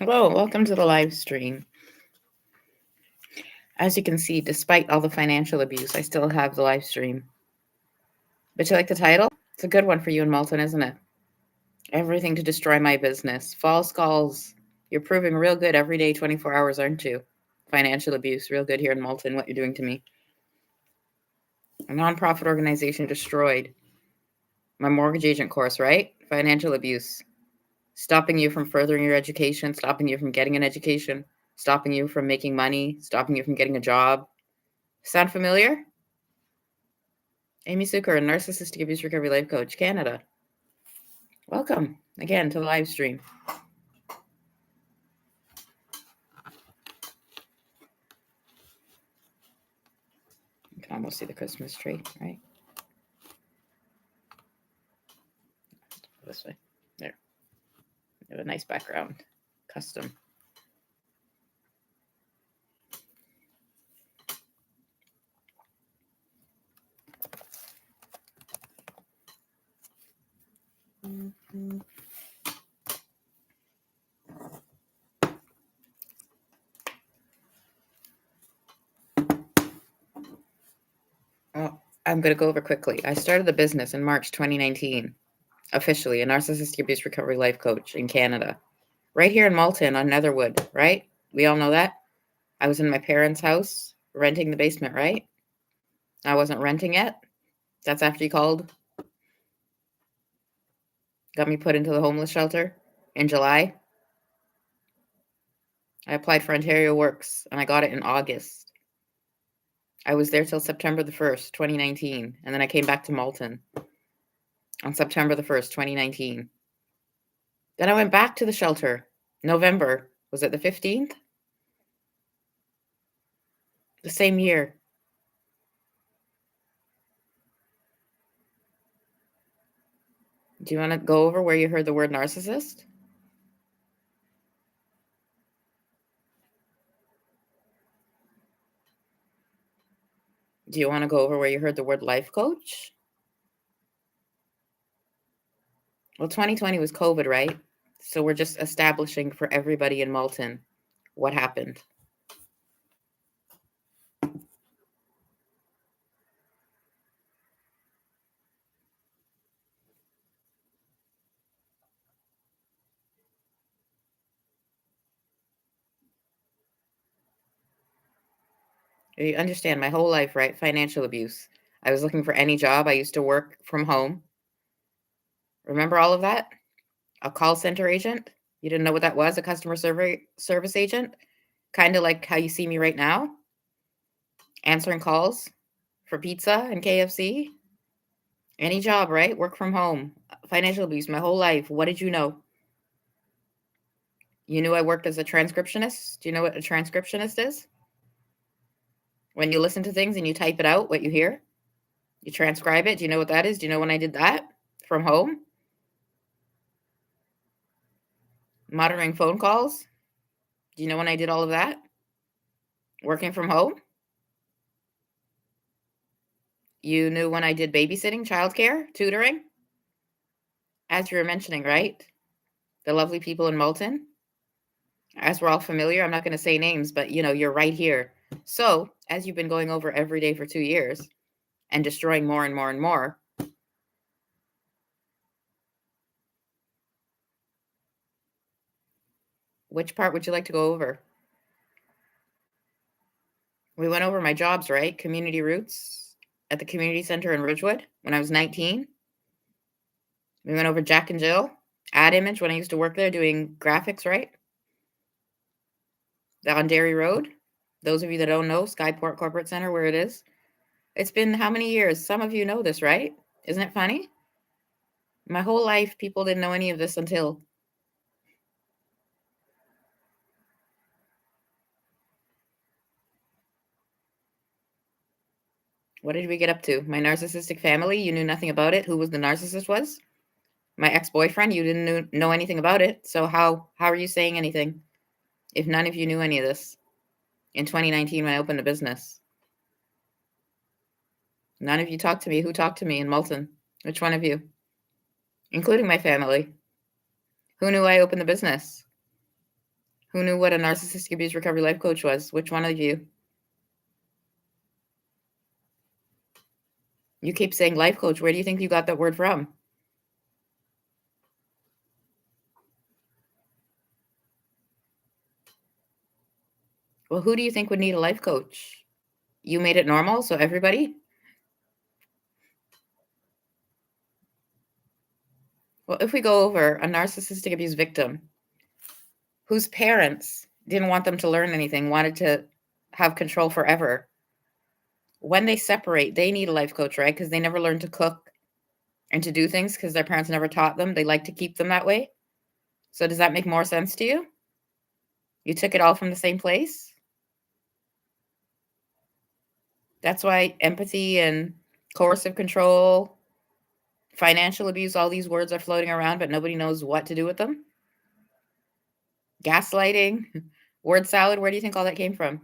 Hello, welcome to the live stream. As you can see, despite all the financial abuse, I still have the live stream. But you like the title? It's a good one for you in Malton, isn't it? Everything to destroy my business. False calls. You're proving real good every day, 24 hours, aren't you? Financial abuse, real good here in Malton, what you're doing to me. A nonprofit organization destroyed. My mortgage agent course, right? Financial abuse. Stopping you from furthering your education, stopping you from getting an education, stopping you from making money, stopping you from getting a job. Sound familiar? Amy Seukeran, Narcissistic Abuse Recovery Life Coach, Canada. Welcome again to the live stream. You can almost see the Christmas tree, right? This way. There. You have a nice background. Custom. Well, I'm going to go over quickly. I started the business in March 2019, officially a Narcissistic Abuse Recovery Life Coach in Canada. Right here in Malton on Netherwood, right? We all know that. I was in my parents' house renting the basement, right? I wasn't renting yet. That's after you called. Got me put into the homeless shelter in July. I applied for Ontario Works and I got it in August. I was there till September the 1st, 2019. And then I came back to Malton on September the 1st, 2019. Then I went back to the shelter. November. Was it the 15th? The same year. Do you want to go over where you heard the word narcissist? Do you want to go over where you heard the word life coach? Well, 2020 was COVID, right? So we're just establishing for everybody in Malton what happened. You understand my whole life, right? Financial abuse. I was looking for any job. I used to work from home. Remember all of that? A call center agent? You didn't know what that was? A customer service agent? Kind of like how you see me right now, answering calls for pizza and KFC. Any job, right? Work from home. Financial abuse my whole life. What did you know? You knew I worked as a transcriptionist. Do you know what a transcriptionist is? When you listen to things and you type it out, what you hear, you transcribe it. Do you know what that is? Do you know when I did that from home? Monitoring phone calls. Do you know when I did all of that? Working from home. You knew when I did babysitting, childcare, tutoring. As you were mentioning, right? The lovely people in Malton. As we're all familiar, I'm not going to say names, but you're right here. So, as you've been going over every day for 2 years and destroying more and more and more, which part would you like to go over? We went over my jobs, right? Community Roots at the community center in Ridgewood when I was 19. We went over Jack and Jill, Ad Image when I used to work there doing graphics, right? On Dairy Road. Those of you that don't know, Skyport Corporate Center, where it is. It's been how many years? Some of you know this, right? Isn't it funny? My whole life, people didn't know any of this until. What did we get up to? My narcissistic family, you knew nothing about it. Who was the narcissist was? My ex-boyfriend, you didn't know anything about it. So how are you saying anything if none of you knew any of this? In 2019 when I opened a business. None of you talked to me. Who talked to me in Malton? Which one of you? Including my family. Who knew I opened the business? Who knew what a narcissistic abuse recovery life coach was? Which one of you? You keep saying life coach. Where do you think you got that word from? Well, who do you think would need a life coach? You made it normal, so everybody? Well, if we go over a narcissistic abuse victim whose parents didn't want them to learn anything, wanted to have control forever, when they separate, they need a life coach, right? Because they never learned to cook and to do things because their parents never taught them. They like to keep them that way. So does that make more sense to you? You took it all from the same place? That's why empathy and coercive control, financial abuse, all these words are floating around, but nobody knows what to do with them. Gaslighting, word salad, where do you think all that came from?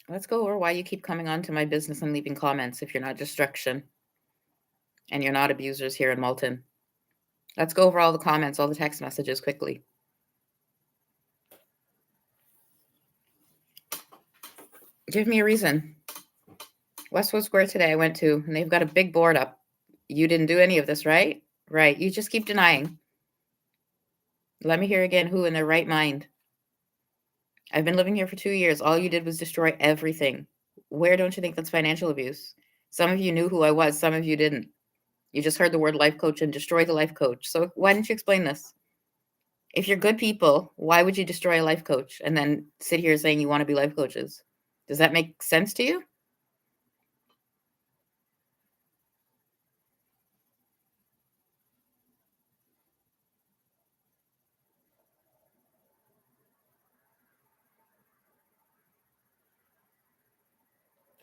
Let's go over why you keep coming onto my business and leaving comments if you're not destruction and you're not abusers here in Malton. Let's go over all the comments, all the text messages quickly. Give me a reason. Westwood Square today I went to, and they've got a big board up. You didn't do any of this, right? Right. You just keep denying. Let me hear again, who in their right mind? I've been living here for 2 years. All you did was destroy everything. Where don't you think that's financial abuse? Some of you knew who I was. Some of you didn't. You just heard the word life coach and destroyed the life coach. So why didn't you explain this? If you're good people, why would you destroy a life coach and then sit here saying you want to be life coaches? Does that make sense to you?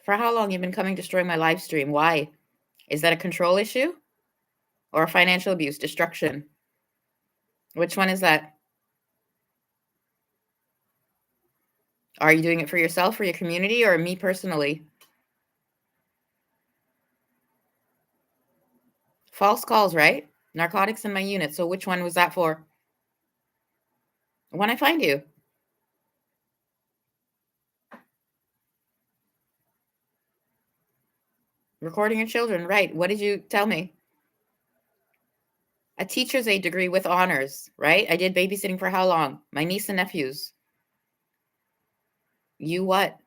For how long you've been coming destroying my live stream? Why? Is that a control issue or a financial abuse, destruction? Which one is that? Are you doing it for yourself, for your community, or me personally? False calls, right? Narcotics in my unit. So which one was that for? When I find you. Recording your children, right. What did you tell me? A teacher's aide degree with honors, right? I did babysitting for how long? My niece and nephews. You what?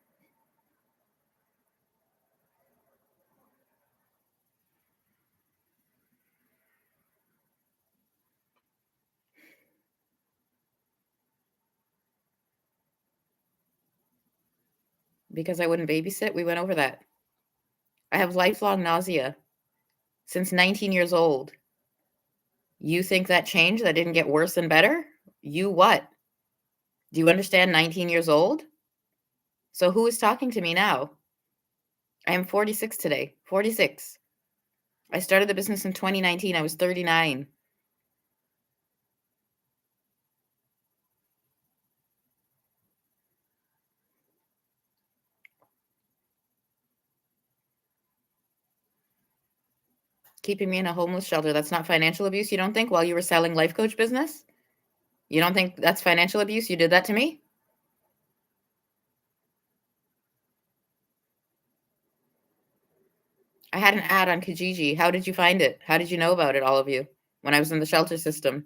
Because I wouldn't babysit? We went over that. I have lifelong nausea since 19 years old. You think that changed? That didn't get worse and better? You what? Do you understand 19 years old? So who is talking to me now? I am 46 today. 46. I started the business in 2019. I was 39. Keeping me in a homeless shelter. That's not financial abuse, you don't think, while you were selling life coach business? You don't think that's financial abuse? You did that to me? I had an ad on Kijiji. How did you find it? How did you know about it, all of you, when I was in the shelter system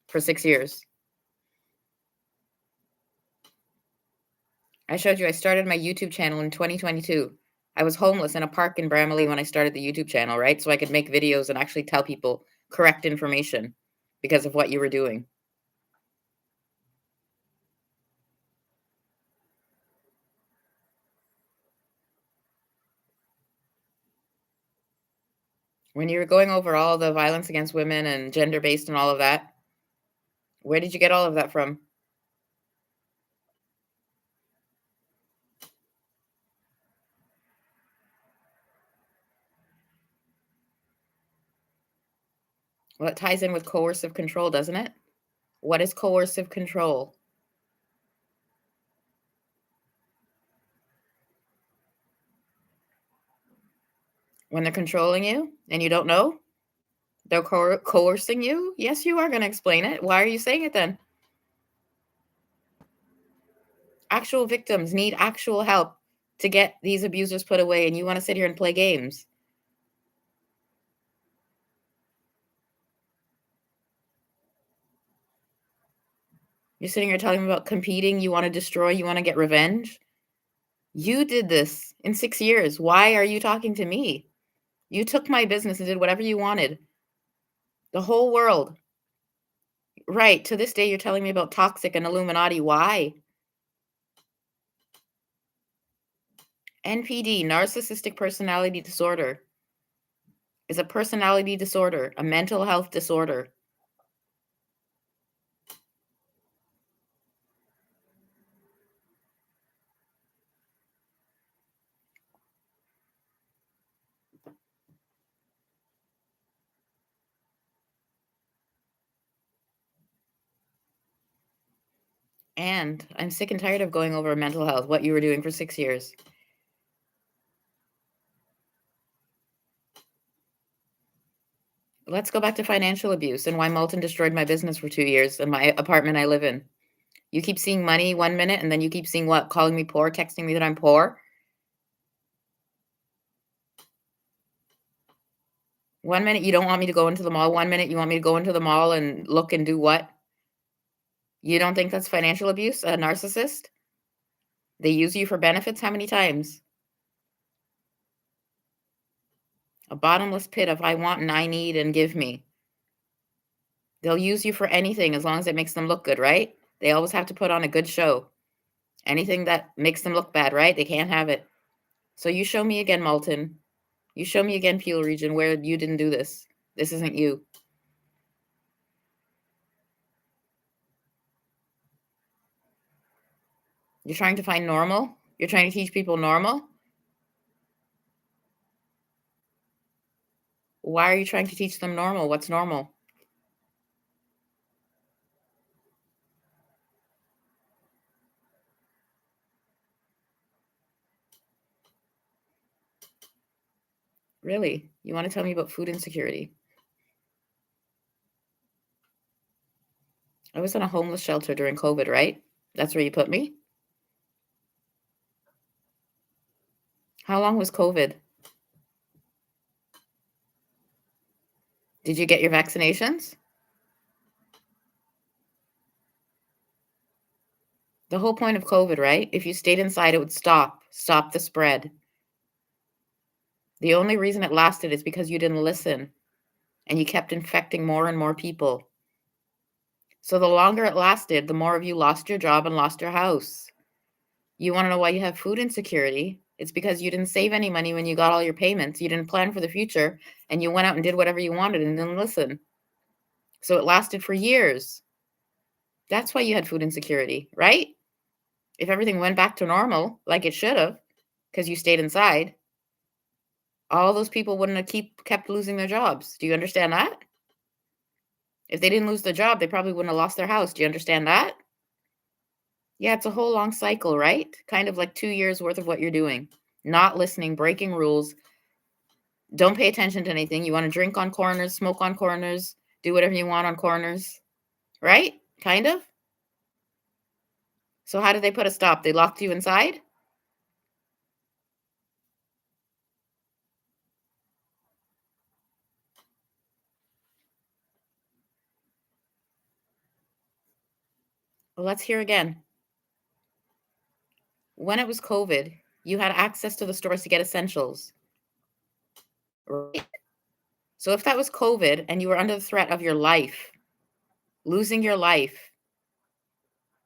for 6 years? I showed you I started my YouTube channel in 2022. I was homeless in a park in Bramalea when I started the YouTube channel, right? So I could make videos and actually tell people correct information because of what you were doing. When you were going over all the violence against women and gender-based and all of that, Where did you get all of that from? Well, it ties in with coercive control, doesn't it? What is coercive control? When they're controlling you and you don't know? They're coercing you? Yes, you are gonna explain it. Why are you saying it then? Actual victims need actual help to get these abusers put away, and you wanna sit here and play games. You're sitting here telling me about competing, you wanna destroy, you wanna get revenge? You did this in 6 years. Why are you talking to me? You took my business and did whatever you wanted. The whole world. Right, to this day, you're telling me about toxic and Illuminati. Why? NPD, narcissistic personality disorder, is a personality disorder, a mental health disorder. And I'm sick and tired of going over mental health, what you were doing for 6 years. Let's go back to financial abuse and why Moulton destroyed my business for 2 years and my apartment I live in. You keep seeing money 1 minute, and then you keep seeing what? Calling me poor, texting me that I'm poor? 1 minute you don't want me to go into the mall, 1 minute you want me to go into the mall and look and do what? You don't think that's financial abuse, a narcissist? They use you for benefits how many times? A bottomless pit of I want and I need and give me. They'll use you for anything as long as it makes them look good, right? They always have to put on a good show. Anything that makes them look bad, right? They can't have it. So you show me again, Malton. You show me again, Peel Region, where you didn't do this. This isn't you. You're trying to find normal? You're trying to teach people normal? Why are you trying to teach them normal? What's normal? Really? You want to tell me about food insecurity? I was in a homeless shelter during COVID, right? That's where you put me? How long was COVID? Did you get your vaccinations? The whole point of COVID, right? If you stayed inside, it would stop the spread. The only reason it lasted is because you didn't listen and you kept infecting more and more people. So the longer it lasted, the more of you lost your job and lost your house. You want to know why you have food insecurity? It's because you didn't save any money when you got all your payments. You didn't plan for the future and you went out and did whatever you wanted and didn't listen. So it lasted for years. That's why you had food insecurity, right? If everything went back to normal, like it should have, because you stayed inside, all those people wouldn't have kept losing their jobs. Do you understand that? If they didn't lose their job, they probably wouldn't have lost their house. Do you understand that? Yeah, it's a whole long cycle, right? Kind of like 2 years worth of what you're doing. Not listening, breaking rules, don't pay attention to anything. You want to drink on corners, smoke on corners, do whatever you want on corners, right? Kind of. So how did they put a stop? They locked you inside? Well, let's hear again. When it was COVID, you had access to the stores to get essentials, right? So if that was COVID and you were under the threat of your life, losing your life,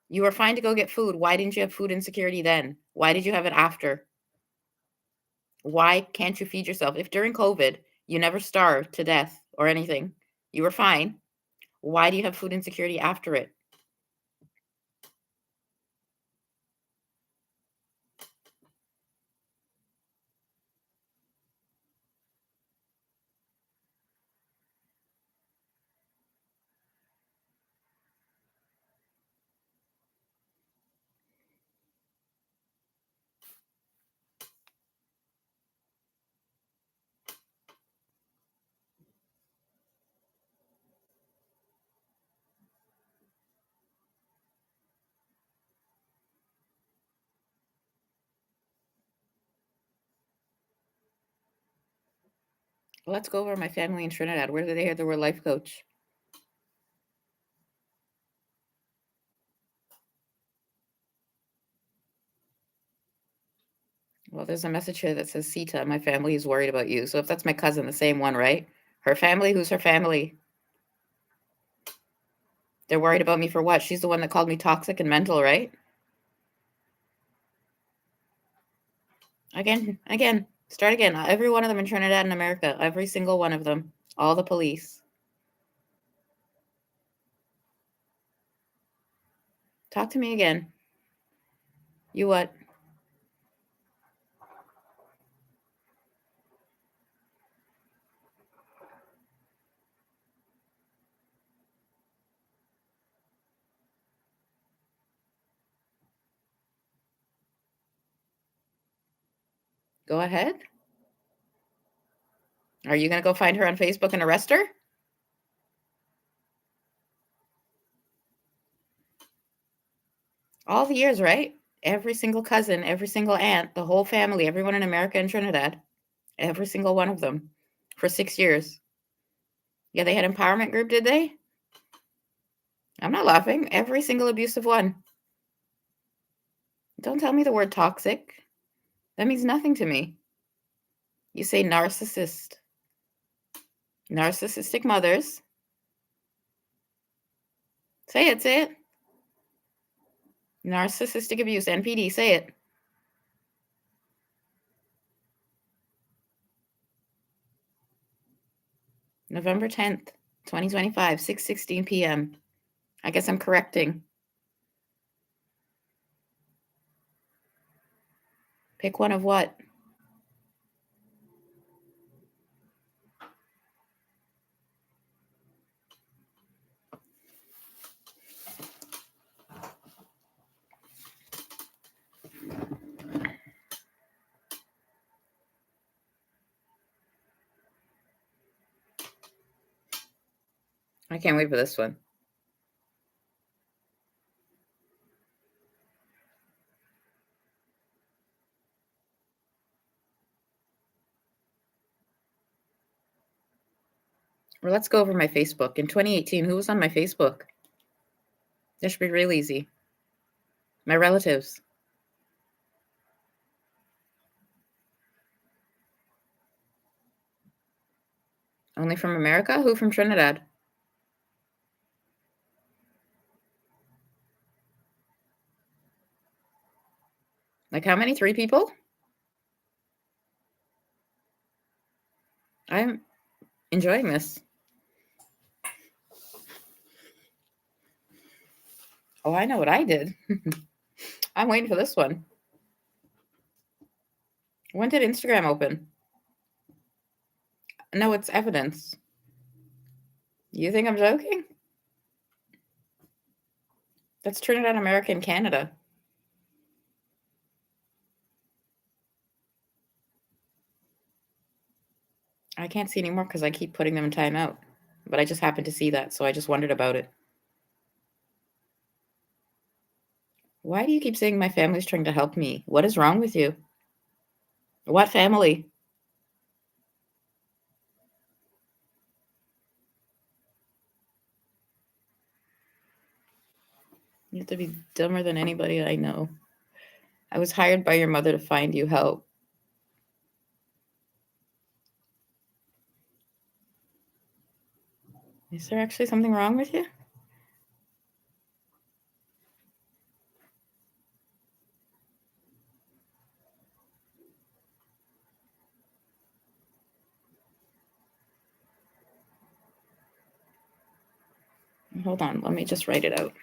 you were fine to go get food. Why didn't you have food insecurity then? Why did you have it after? Why can't you feed yourself? If during COVID you never starved to death or anything, you were fine. Why do you have food insecurity after it? Let's go over my family in Trinidad. Where did they hear the word life coach? Well, there's a message here that says, Sita, my family is worried about you. So if that's my cousin, the same one, right? Her family, who's her family? They're worried about me for what? She's the one that called me toxic and mental, right? Again, start again. Every one of them in Trinidad and America, every single one of them, all the police. Talk to me again. You what? Go ahead. Are you going to go find her on Facebook and arrest her? All the years, right? Every single cousin, every single aunt, the whole family, everyone in America and Trinidad, every single one of them for 6 years. Yeah, they had empowerment group, did they? I'm not laughing. Every single abusive one. Don't tell me the word toxic. That means nothing to me. You say narcissist. Narcissistic mothers. Say it, say it. Narcissistic abuse, NPD, say it. November 10th, 2025, 6:16 p.m. I guess I'm correcting. Pick one of what? I can't wait for this one. Well, let's go over my Facebook. In 2018, who was on my Facebook? This should be real easy. My relatives. Only from America? Who from Trinidad? Like how many? 3 people? I'm enjoying this. Oh, I know what I did. I'm waiting for this one. When did Instagram open? No, it's evidence. You think I'm joking? That's Trinidad, America, and Canada. I can't see anymore because I keep putting them in timeout. But I just happened to see that, so I just wondered about it. Why do you keep saying my family's trying to help me? What is wrong with you? What family? You have to be dumber than anybody I know. I was hired by your mother to find you help. Is there actually something wrong with you? Hold on, let me just write it out.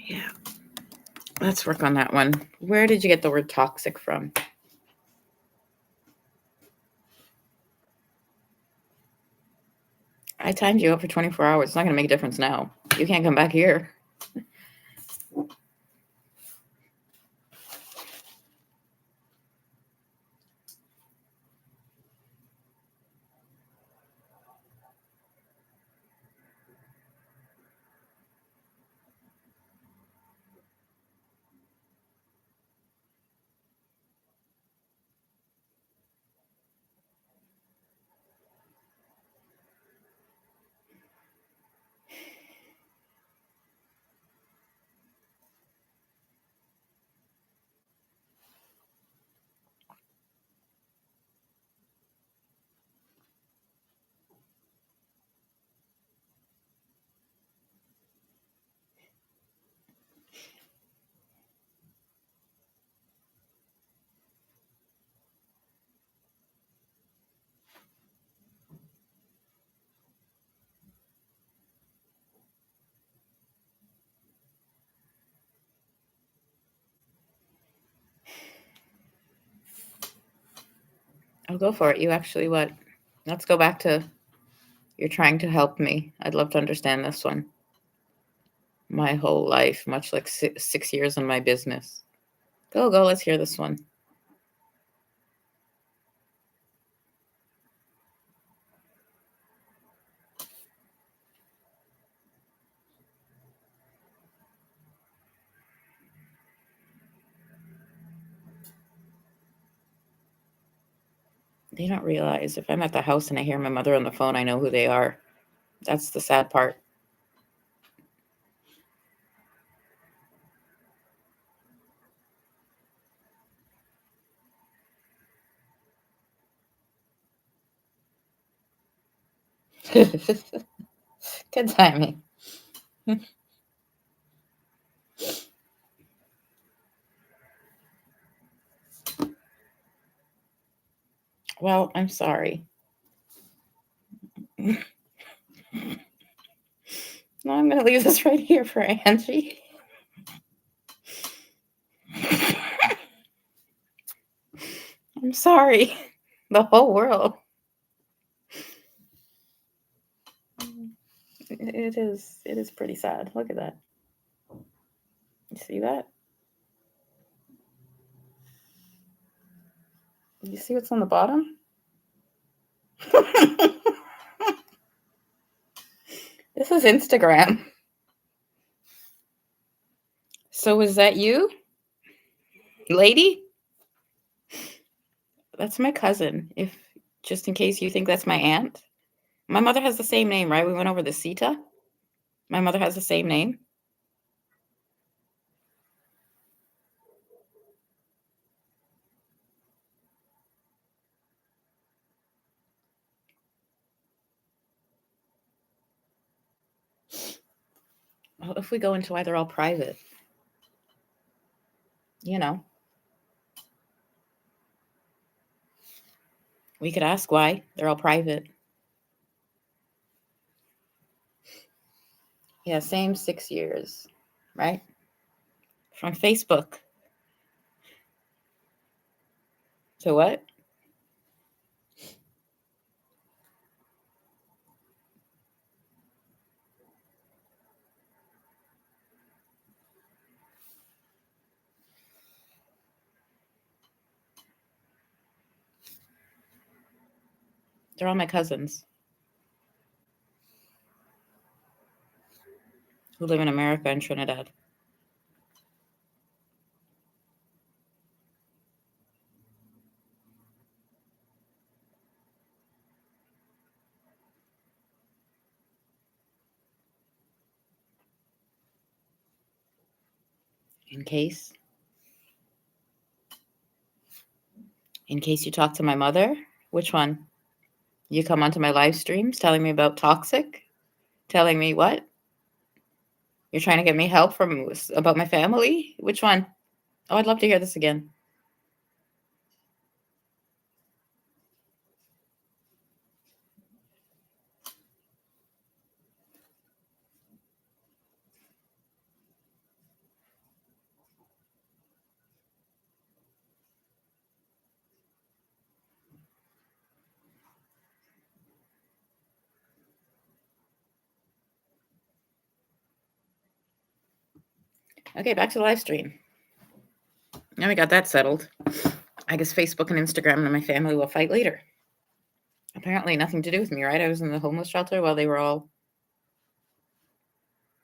Yeah. Let's work on that one. Where did you get the word toxic from? I timed you up for 24 hours. It's not going to make a difference now. You can't come back here. I'll go for it. You actually what? Let's go back to you're trying to help me. I'd love to understand this one. My whole life, much like 6 years in my business. Go, let's hear this one. They don't realize if I'm at the house and I hear my mother on the phone, I know who they are. That's the sad part. Good timing. Well, I'm sorry. No, I'm going to leave this right here for Angie. I'm sorry. The whole world. It is pretty sad. Look at that. You see that? You see what's on the bottom? This is Instagram. So is that you, lady? That's my cousin. If just in case you think that's my aunt. My mother has the same name, right? We went over the Sita. My mother has the same name. Well, if we go into why they're all private, we could ask why they're all private. Yeah, same 6 years, right? From Facebook. To what? They're all my cousins who live in America and Trinidad. In case you talk to my mother, which one? You come onto my live streams telling me about toxic? Telling me what? You're trying to get me help about my family? Which one? Oh, I'd love to hear this again. Okay, back to the live stream. Now we got that settled. I guess Facebook and Instagram and my family will fight later. Apparently nothing to do with me, right? I was in the homeless shelter while they were all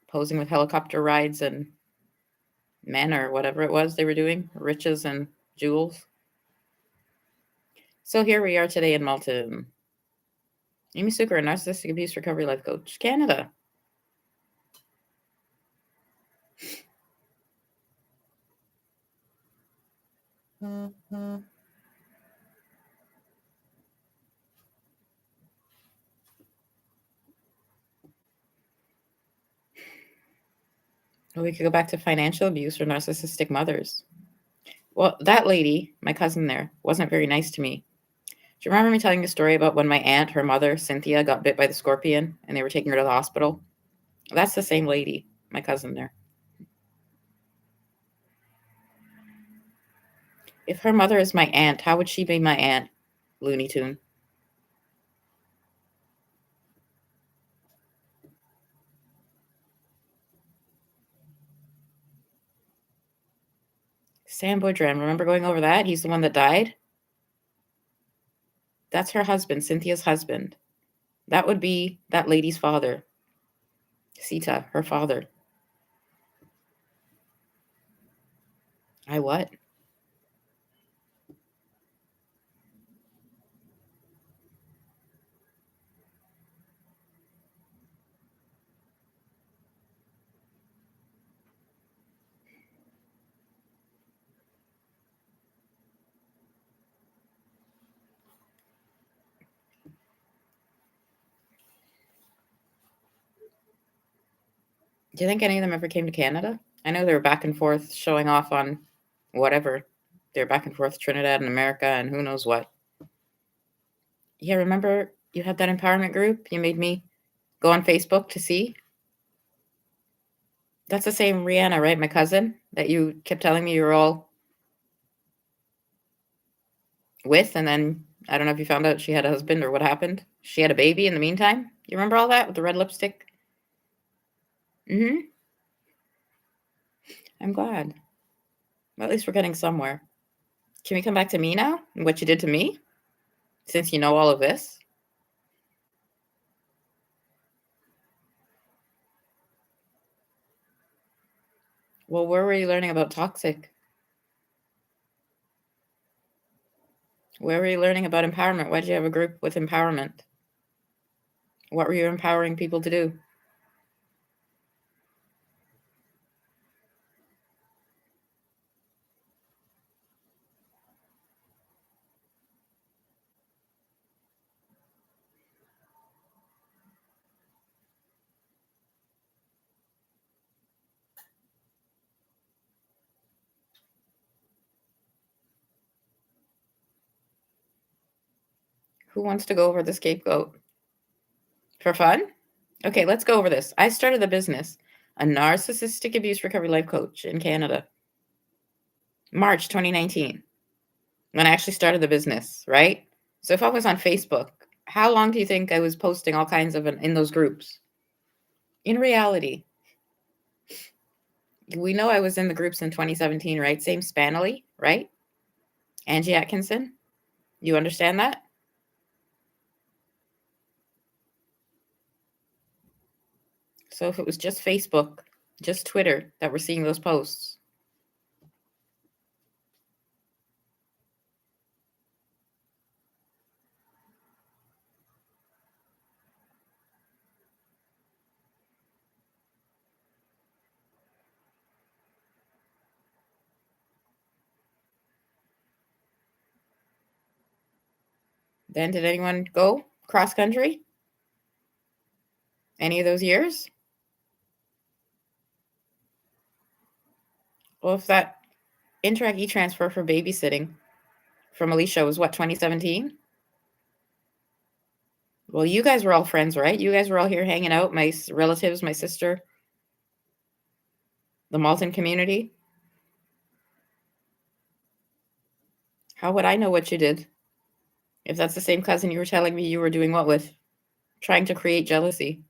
posing with helicopter rides and men or whatever it was they were doing, riches and jewels. So here we are today in Malta. Amy Seukeran, Narcissistic Abuse Recovery Life Coach, Canada. Or we could go back to financial abuse or narcissistic mothers. Well, that lady, my cousin there, wasn't very nice to me. Do you remember me telling the story about when my aunt, her mother, Cynthia, got bit by the scorpion and they were taking her to the hospital? That's the same lady, my cousin there. If her mother is my aunt, how would she be my aunt, Looney Tune? Sam Boydran, remember going over that? He's the one that died? That's her husband, Cynthia's husband. That would be that lady's father. Sita, her father. I what? Do you think any of them ever came to Canada? I know they were back and forth showing off on whatever. They're back and forth Trinidad and America and who knows what. Yeah, remember you had that empowerment group? You made me go on Facebook to see? That's the same Rihanna, right? My cousin that you kept telling me you were all with, and then I don't know if you found out she had a husband or what happened. She had a baby in the meantime. You remember all that with the red lipstick? Mm-hmm. I'm glad. Well, at least we're getting somewhere. Can we come back to me now and what you did to me? Since you know all of this? Well, where were you learning about toxic? Where were you learning about empowerment? Why did you have a group with empowerment? What were you empowering people to do? Who wants to go over the scapegoat? For fun? Okay, let's go over this. I started the business, a narcissistic abuse recovery life coach in Canada, March 2019, when I actually started the business, right? So if I was on Facebook, how long do you think I was posting all kinds of in those groups? In reality, we know I was in the groups in 2017, right? Same Spanily, right? Angie Atkinson. You understand that? So if it was just Facebook, just Twitter that we're seeing those posts, Then did anyone go cross country? Any of those years? Well, if that Interac e-transfer for babysitting from Alicia was what, 2017? Well, you guys were all friends, right? You guys were all here hanging out, my relatives, my sister, the Malton community. How would I know what you did? If that's the same cousin you were telling me you were doing what with? Trying to create jealousy.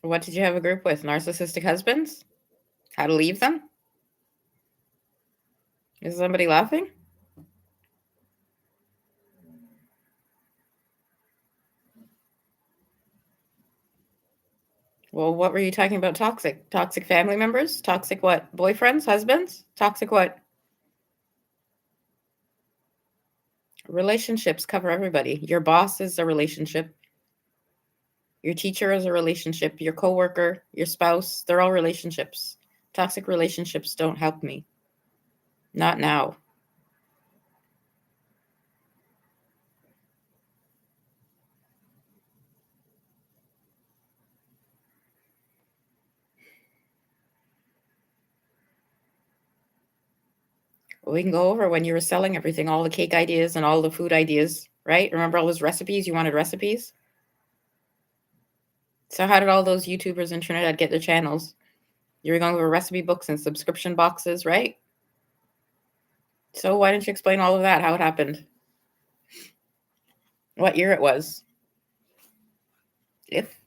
What did you have a group with? Narcissistic husbands? How to leave them? Is somebody laughing? Well, what were you talking about toxic? Toxic family members? Toxic what? Boyfriends? Husbands? Toxic what? Relationships cover everybody. Your boss is a relationship. Your teacher is a relationship. Your coworker, your spouse, they're all relationships. Toxic relationships don't help me. Not now. We can go over when you were selling everything, all the cake ideas and all the food ideas, right? Remember all those recipes? You wanted recipes? So how did all those YouTubers and Trinidad get their channels? You were going over recipe books and subscription boxes, right? So why didn't you explain all of that, how it happened? What year it was? If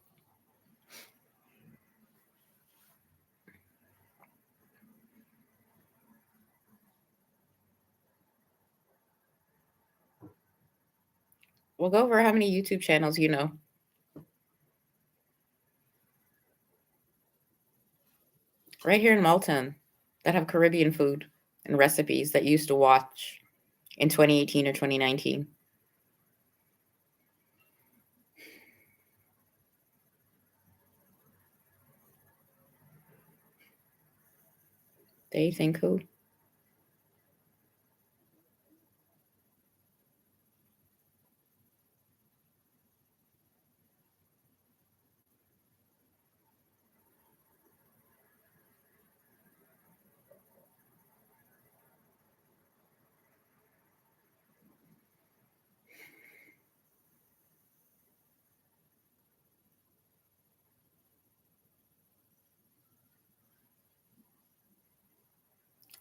we'll go over how many YouTube channels you know. Right here in Malton that have Caribbean food and recipes that you used to watch in 2018 or 2019. They think who?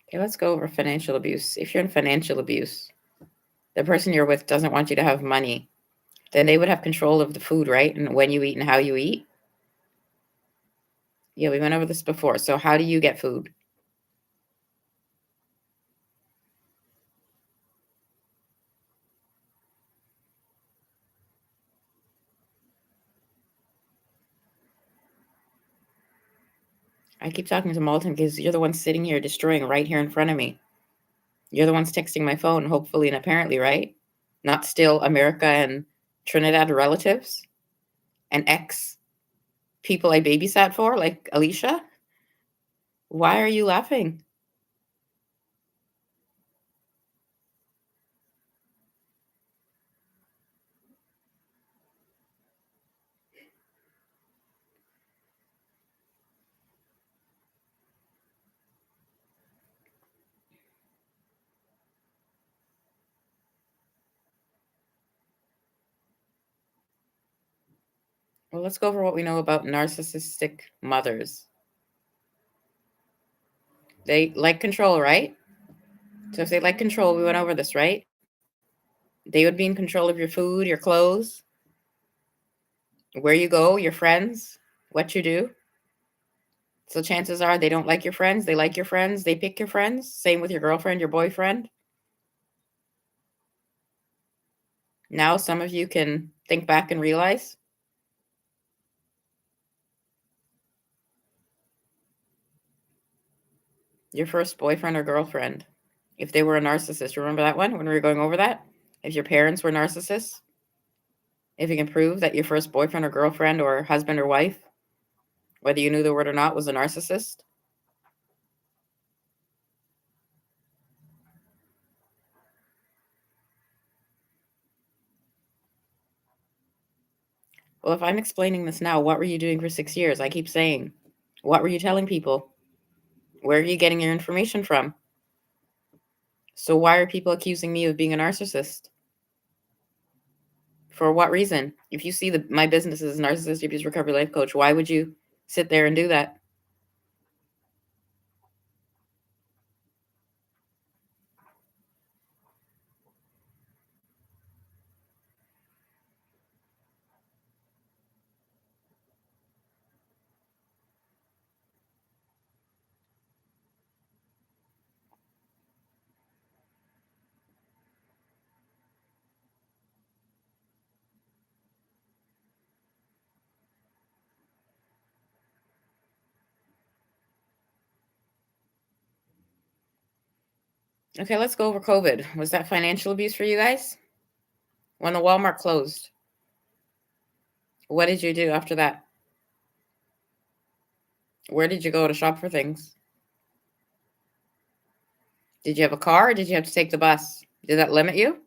Okay, let's go over financial abuse. If you're in financial abuse, the person you're with doesn't want you to have money, then they would have control of the food, right? And when you eat and how you eat. Yeah, we went over this before. So how do you get food? I keep talking to Malton because you're the one sitting here destroying right here in front of me. You're the ones texting my phone, hopefully and apparently, right? Not still America and Trinidad relatives and ex people I babysat for, like Alicia. Why are you laughing? Well, let's go over what we know about narcissistic mothers. They like control, right? So if they like control, we went over this, right? They would be in control of your food, your clothes, where you go, your friends, what you do. So chances are they don't like your friends. They like your friends. They pick your friends. Same with your girlfriend, your boyfriend. Now some of you can think back and realize your first boyfriend or girlfriend, if they were a narcissist. Remember that one when we were going over that? If your parents were narcissists, if you can prove that your first boyfriend or girlfriend or husband or wife, whether you knew the word or not, was a narcissist. Well, if I'm explaining this now, what were you doing for 6 years? I keep saying, what were you telling people? Where are you getting your information from? So why are people accusing me of being a narcissist? For what reason? If you see my business is Narcissistic Abuse Recovery Life Coach, why would you sit there and do that? Okay, let's go over COVID. Was that financial abuse for you guys? When the Walmart closed, what did you do after that? Where did you go to shop for things? Did you have a car or did you have to take the bus? Did that limit you?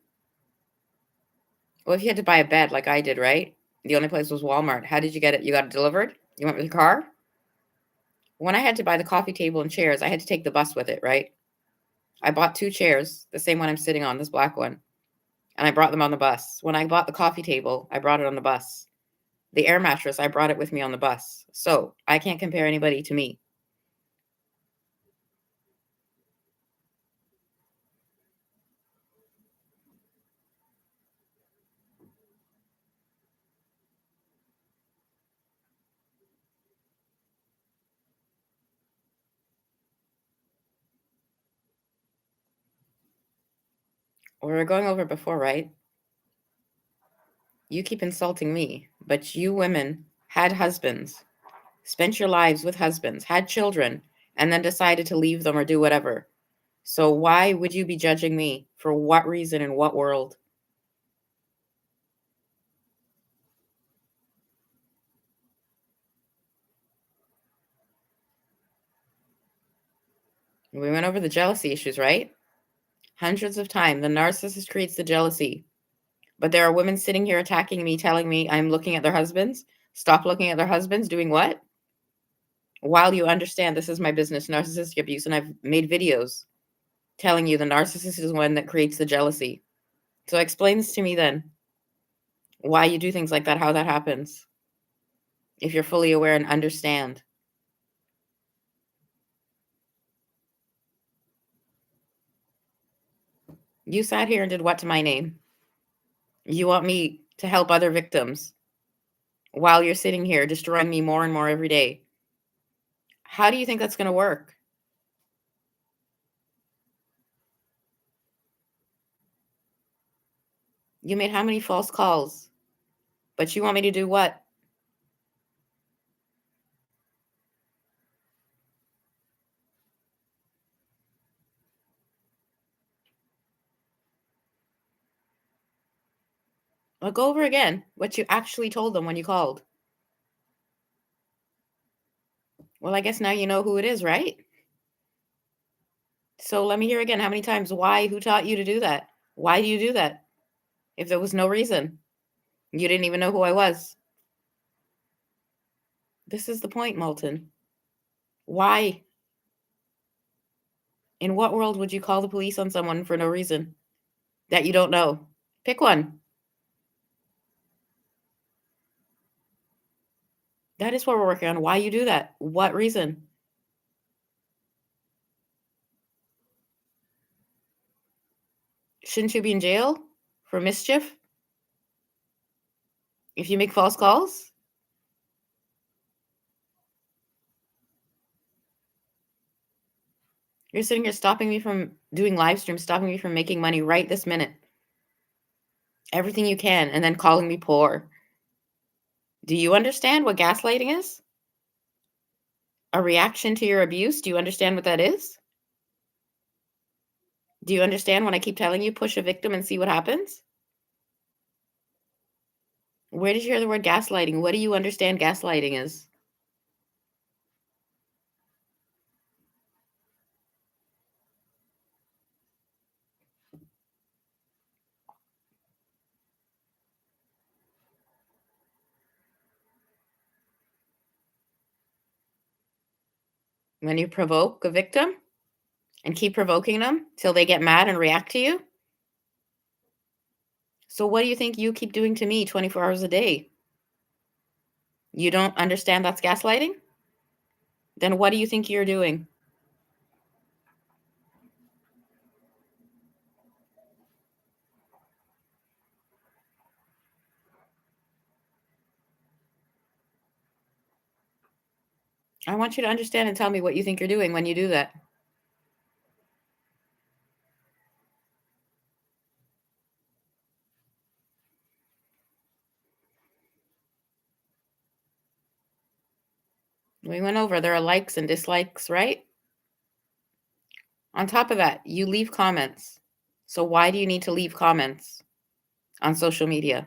Well, if you had to buy a bed like I did, right? The only place was Walmart. How did you get it? You got it delivered? You went with your car? When I had to buy the coffee table and chairs, I had to take the bus with it, right? I bought 2 chairs, the same one I'm sitting on, this black one, and I brought them on the bus. When I bought the coffee table, I brought it on the bus. The air mattress, I brought it with me on the bus. So I can't compare anybody to me. We were going over before, right? You keep insulting me, but you women had husbands, spent your lives with husbands, had children, and then decided to leave them or do whatever. So why would you be judging me? For what reason? In what world? We went over the jealousy issues, right? Hundreds of times. The narcissist creates the jealousy. But there are women sitting here attacking me, telling me I'm looking at their husbands. Stop looking at their husbands. Doing what? While you understand this is my business, narcissistic abuse, and I've made videos telling you the narcissist is one that creates the jealousy. So explain this to me then. Why you do things like that, how that happens. If you're fully aware and understand. You sat here and did what to my name? You want me to help other victims while you're sitting here destroying me more and more every day. How do you think that's going to work? You made how many false calls? But you want me to do what? Well, go over again what you actually told them when you called. Well, I guess now you know who it is, right? So let me hear again. How many times? Why? Who taught you to do that? Why do you do that? If there was no reason, you didn't even know who I was. This is the point, Moulton. Why? In what world would you call the police on someone for no reason that you don't know? Pick one. That is what we're working on. Why you do that? What reason? Shouldn't you be in jail for mischief if you make false calls? You're sitting here stopping me from doing live streams, stopping me from making money right this minute. Everything you can, and then calling me poor. Do you understand what gaslighting is? A reaction to your abuse? Do you understand what that is? Do you understand when I keep telling you push a victim and see what happens? Where did you hear the word gaslighting? What do you understand gaslighting is? When you provoke a victim and keep provoking them till they get mad and react to you? So what do you think you keep doing to me 24 hours a day? You don't understand that's gaslighting? Then what do you think you're doing? I want you to understand and tell me what you think you're doing when you do that. We went over there are likes and dislikes, right? On top of that, you leave comments. So why do you need to leave comments on social media?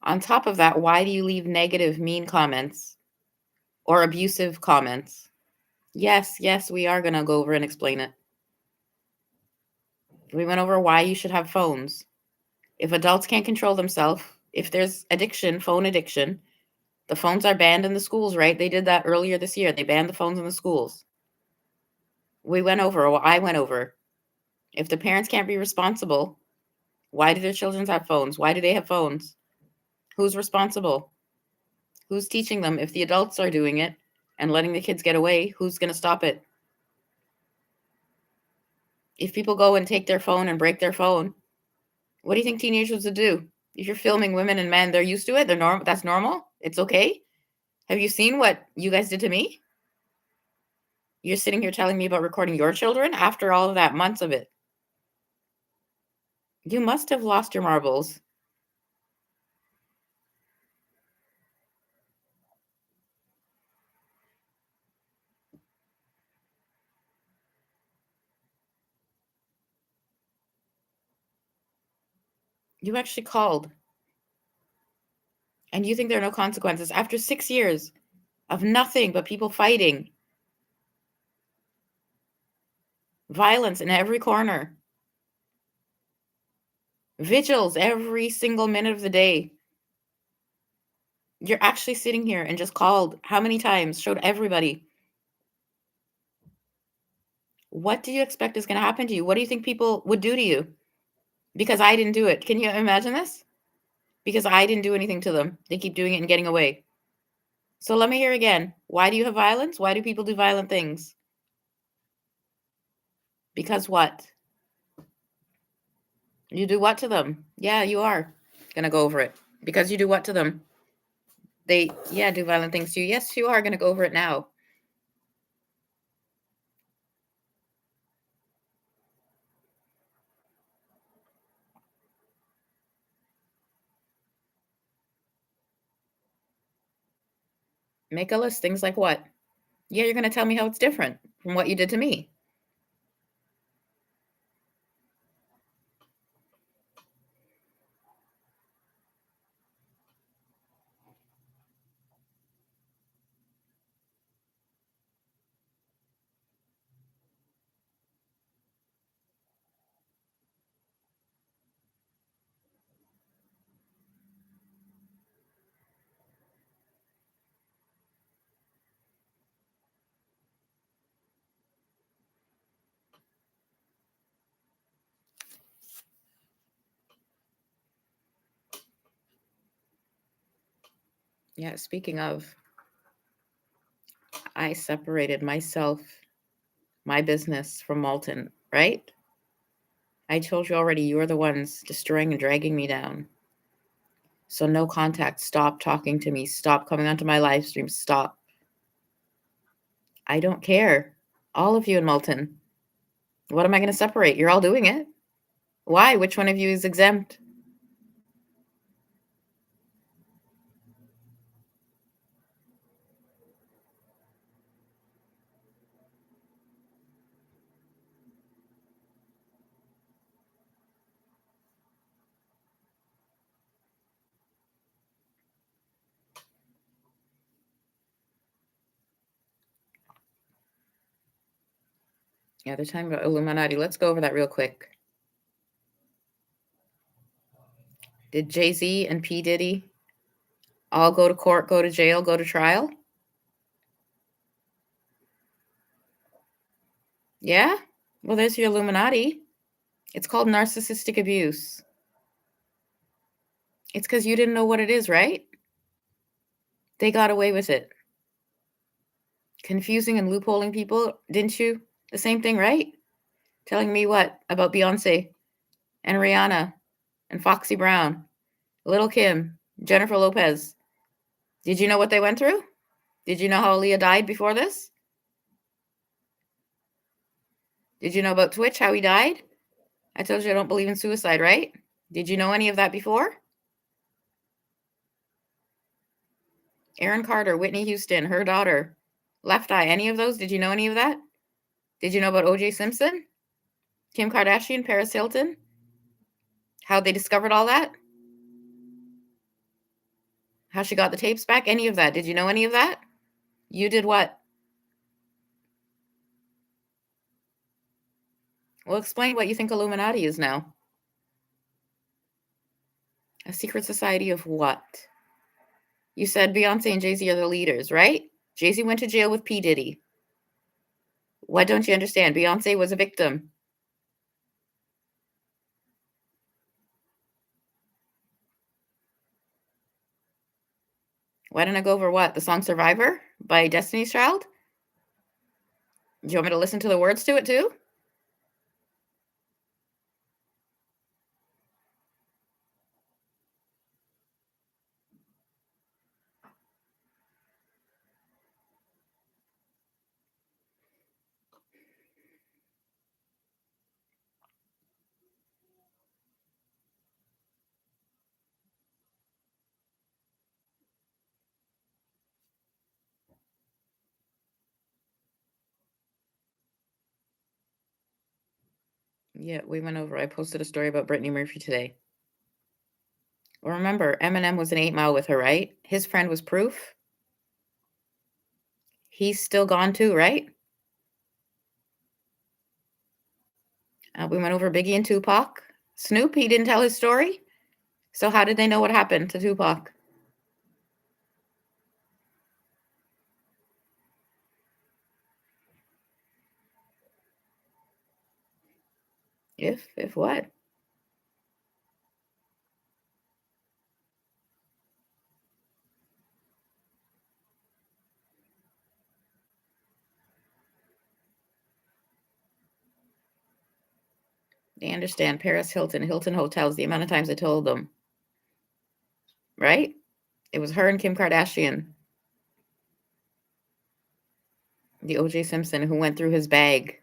On top of that, why do you leave negative, mean comments or abusive comments? Yes, yes, we are going to go over and explain it. We went over why you should have phones. If adults can't control themselves, if there's addiction, phone addiction, the phones are banned in the schools, right? They did that earlier this year. They banned the phones in the schools. We went over, or I went over. If the parents can't be responsible, why do their children have phones? Why do they have phones? Who's responsible? Who's teaching them? If the adults are doing it and letting the kids get away, who's going to stop it? If people go and take their phone and break their phone, what do you think teenagers would do? If you're filming women and men, they're used to it. They're normal. That's normal. It's okay. Have you seen what you guys did to me? You're sitting here telling me about recording your children after all of that, months of it. You must have lost your marbles. You actually called. And you think there are no consequences after 6 years of nothing but people fighting, violence in every corner, vigils every single minute of the day. You're actually sitting here and just called how many times, showed everybody. What do you expect is going to happen to you? What do you think people would do to you? Because I didn't do it. Can you imagine this? Because I didn't do anything to them. They keep doing it and getting away. So let me hear again. Why do you have violence? Why do people do violent things? Because what? You do what to them? Yeah, you are going to go over it. Because you do what to them? They, yeah, do violent things to you. Yes, you are going to go over it now. Make a list. Things like what? Yeah, you're going to tell me how it's different from what you did to me. Yeah, speaking of, I separated myself, my business from Malton, right? I told you already, you're the ones destroying and dragging me down. So no contact. Stop talking to me. Stop coming onto my live stream. Stop. I don't care. All of you in Malton. What am I going to separate? You're all doing it. Why? Which one of you is exempt? Yeah, they're talking about Illuminati. Let's go over that real quick. Did Jay-Z and P. Diddy all go to court, go to jail, go to trial? Yeah? Well, there's your Illuminati. It's called narcissistic abuse. It's because you didn't know what it is, right? They got away with it. Confusing and loopholing people, didn't you? The same thing, right? Telling me what about Beyonce and Rihanna and Foxy Brown, Little Kim, Jennifer Lopez. Did you know what they went through? Did you know how Aaliyah died before this? Did you know about Twitch, how he died? I told you I don't believe in suicide, right? Did you know any of that before? Aaron Carter, Whitney Houston, her daughter, Left Eye, any of those? Did you know any of that? Did you know about O.J. Simpson, Kim Kardashian, Paris Hilton? How they discovered all that? How she got the tapes back? Any of that? Did you know any of that? You did what? Well, explain what you think Illuminati is now. A secret society of what? You said Beyonce and Jay-Z are the leaders, right? Jay-Z went to jail with P. Diddy. What don't you understand? Beyonce was a victim. Why didn't I go over what? The song Survivor by Destiny's Child? Do you want me to listen to the words to it too? Yeah, we went over. I posted a story about Brittany Murphy today. Well, remember, Eminem was in 8 Mile with her, right? His friend was Proof. He's still gone too, right? We went over Biggie and Tupac. Snoop, he didn't tell his story. So how did they know what happened to Tupac? If what? They understand Paris Hilton, Hilton Hotels, the amount of times I told them. Right? It was her and Kim Kardashian. The O.J. Simpson who went through his bag.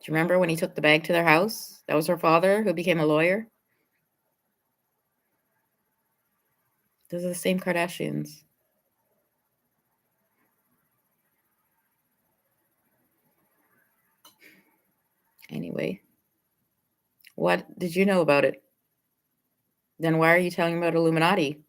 Do you remember when he took the bag to their house? That was her father who became a lawyer. Those are the same Kardashians. Anyway, what did you know about it? Then why are you telling me about Illuminati?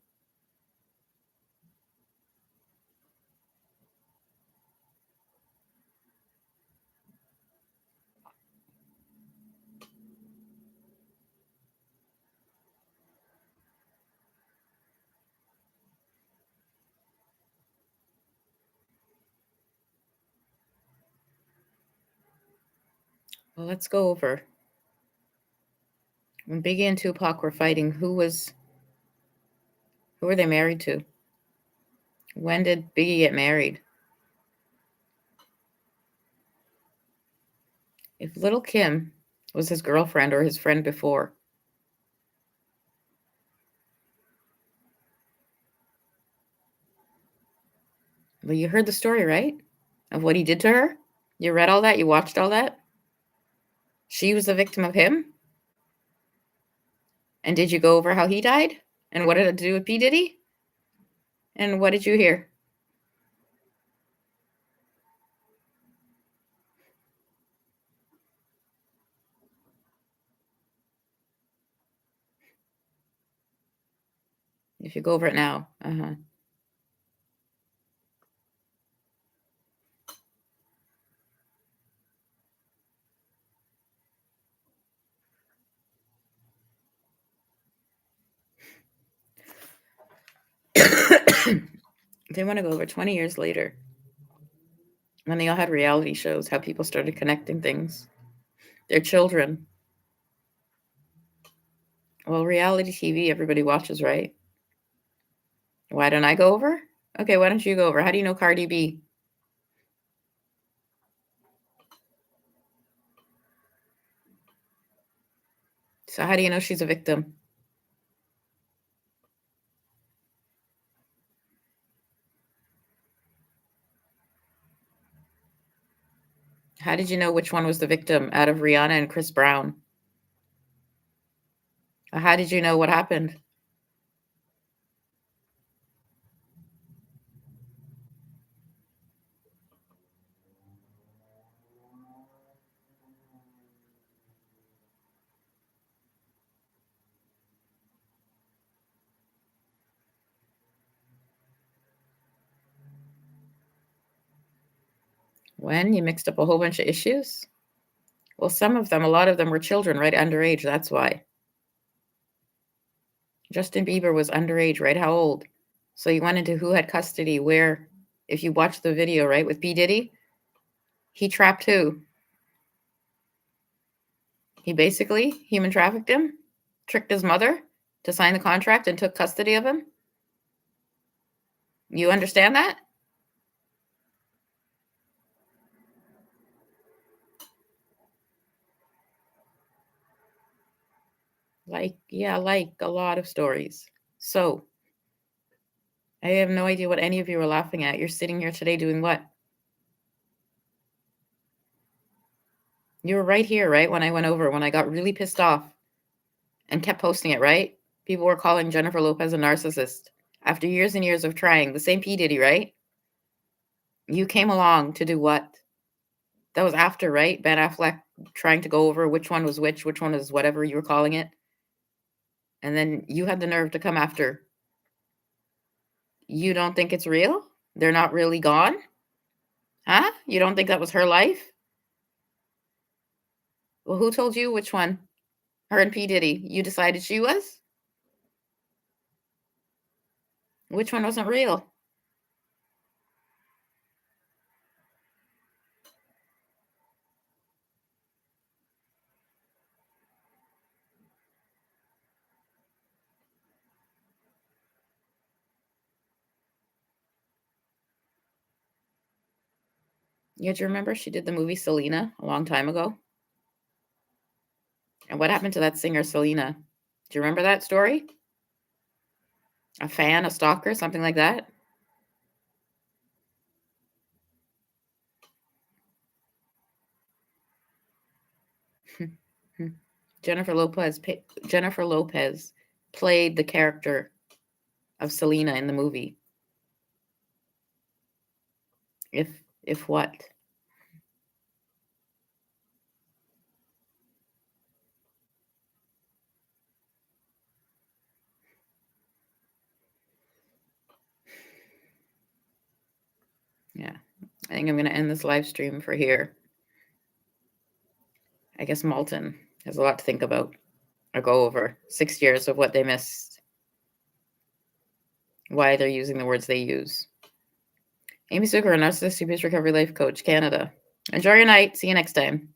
Well, let's go over. When Biggie and Tupac were fighting, who were they married to? When did Biggie get married? If Little Kim was his girlfriend or his friend before, well, you heard the story, right? Of what he did to her? You read all that? You watched all that? She was a victim of him? And did you go over how he died? And what did it do with P. Diddy? And what did you hear? If you go over it now. They want to go over 20 years later, when they all had reality shows, how people started connecting things. Their children. Well, reality TV, everybody watches, right? Why don't I go over? Okay, why don't you go over? How do you know Cardi B? So how do you know she's a victim? How did you know which one was the victim out of Rihanna and Chris Brown? How did you know what happened? When you mixed up a whole bunch of issues? Well, a lot of them were children, right? Underage, that's why. Justin Bieber was underage, right? How old? So you went into who had custody, where, if you watch the video, right, with P. Diddy, he trapped who? He basically human trafficked him, tricked his mother to sign the contract and took custody of him. You understand that? Like a lot of stories. So I have no idea what any of you are laughing at. You're sitting here today doing what? You were right here, right? When I got really pissed off and kept posting it, right? People were calling Jennifer Lopez a narcissist after years and years of trying. The same P. Diddy, right? You came along to do what? That was after, right? Ben Affleck trying to go over which one was which one is whatever you were calling it. And then you had the nerve to come after. You don't think it's real? They're not really gone? Huh? You don't think that was her life? Well, who told you which one? Her and P. Diddy. You decided she was? Which one wasn't real? Yeah, do you remember she did the movie Selena a long time ago? And what happened to that singer, Selena? Do you remember that story? A fan, a stalker, something like that? Jennifer Lopez played the character of Selena in the movie. If what? Yeah. I think I'm going to end this live stream for here. I guess Malton has a lot to think about or go over. 6 years of what they missed. Why they're using the words they use. Amy Seukeran, Narcissistic Abuse Recovery Life Coach, Canada. Enjoy your night. See you next time.